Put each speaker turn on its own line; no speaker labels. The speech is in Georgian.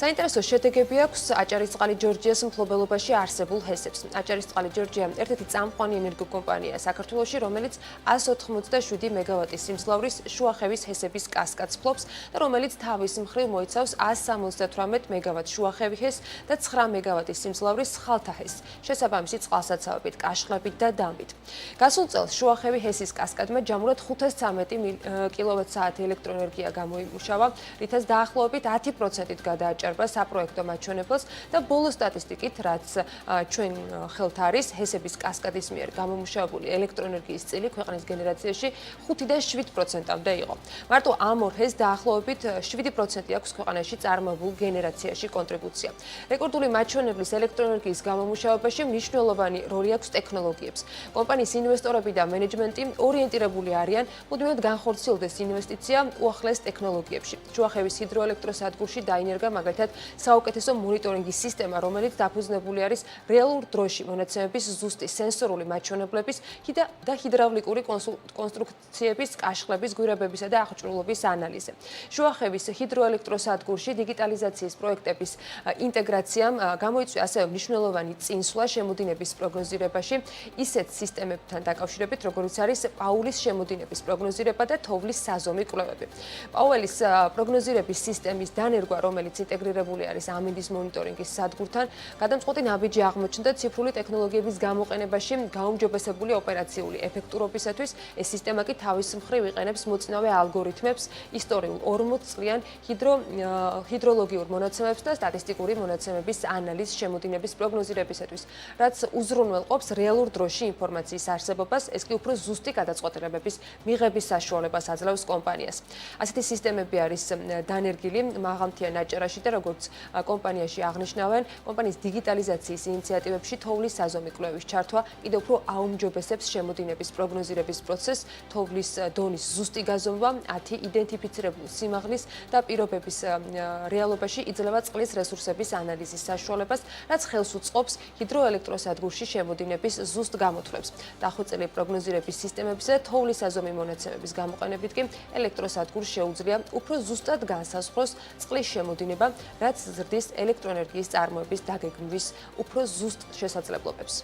საინტერესო შედეგები აქვს აჭარისწყალი ჯორჯიას მფლობელობაში არსებულ ჰესებს. აჭარისწყალი ჯორჯია ერთ-ერთი წამყვანი ენერგოკომპანია საქართველოში, რომელიც 187 მეგავატის სიმძლავრის შუახევის ჰესების კასკადს ფლობს და რომელიც თავის მხრივ მოიცავს 178 მეგავატ შუახევი ჰესს და 9 მეგავატის სიმძლავრის სხალთა ჰესს, შესაბამისი წყალსაცავებით, კაშხლებით და დამბით. გასულ წელს შუახევი ჰესის კასკადმა ჯამურად 513 კილოვატ-საათი ელექტროენერგია გამოიმუშავა, რითაც დაახლოებით 10%-ით გადააჭარბა საპროექტო მაჩვენებელს და ბოლო სტატისტიკით, რაც ჩვენ ხელთ არის, ჰესების კასკადის მიერ გამომუშავებული ელექტროენერგიის წილი ქვეყნის გენერაციაში 5 და 7%-მდე იყო. მარტო ამ ორ ჰესს დაახლოებით 7% აქვს ქვეყანაში წარმოებულ გენერაციაში კონტრიბუცია. რეკორდული მაჩვენებლის ელექტროენერგიის გამომუშავებაში მნიშვნელოვანი როლი აქვს ტექნოლოგიებს. კომპანიის ინვესტორები და მენეჯმენტი ორიენტირებული არიან მუდმივად განხორციელდეს ინვესტიცია უახლეს ტექნოლოგიებში. შუახევის ჰიდროელექტროსადგურში დაინერგა მაგალითად საუკეთესო მონიტორინგის სისტემა, რომელიც დაფუძნებული არის რეალურ დროში მონაცემების ზუსტი სენსორული მაჩვენებლების და ჰიდრავლიკური კონსტრუქციების, კაშხლების, გვირაბებისა და აღჭურვილობის ანალიზზე. შუახევის ჰიდროელექტროსადგურში დიგიტალიზაციის პროექტების ინტეგრაციამ გამოიწვია ასევე მნიშვნელოვანი წინსვლა შემოდინების პროგნოზირებაში, ისეთ სისტემებთან დაკავშირებით, როგორც არის პაულის შემოდინების პროგნოზირება და თოვლის საზომი კვლევები. პაუელის პროგნოზირების სისტემის დანერგვა, რომელიც ინტეგრირებული არის ამინდის მონიტორინგის სადგურთან, გადამწყვეტი ნაბიჯი აღმოჩნდა ციფრული ტექნოლოგიების გამოყენებაში გაუმჯობესებული ოპერაციული ეფექტურობისათვის. ეს სისტემა კი თავის მხრივ იყენებს მოწინავე ალგორითმებს, ისტორიულ 40 წლიან ჰიდროლოგიურ მონაცემებს და სტატისტიკური მონაცემების ანალიზს შემოდინების პროგნოზირებისათვის, რაც უზრუნველყოფს რეალურ დროში ინფორმაციის არსებობას, ეს კი უფრო ზუსტი გადაწყვეტილებების მიღების საშუალებას აძლევს კომპანიას. ასეთი სისტემები არის დანერგილი მაღალმთიან აჭარაში და როგორც კომპანიაში აღნიშნავენ, კომპანიის დიგიტალიზაციის ინიციატივებში თოვლის საზომი კვლევის ჩართვა კიდევ უფრო აუმჯობესებს შემოდინების პროგნოზირების პროცესს, თოვლის დონის ზუსტი გაზომვა, 10 იდენტიფიცირებული სიმაღლის და პირობების რეალობაში იძლევა წყლის რესურსების ანალიზის საშუალებას, რაც ხელს უწყობს ჰიდროელექტროსადგურში შემოდინების ზუსტ გამოთვლებს. დახვეწილი პროგნოზირების სისტემებისა და თოვლის საზომი მონაცემების გამოყენებით კი ელექტროსადგურს შეუძლია უფრო ზუსტად განსაზღვროს წყლის შემოდინება, რაც ზრდის ელექტროენერგიის წარმოების დაგეგმვის უფრო ზუსტ შესაძლებლობებს.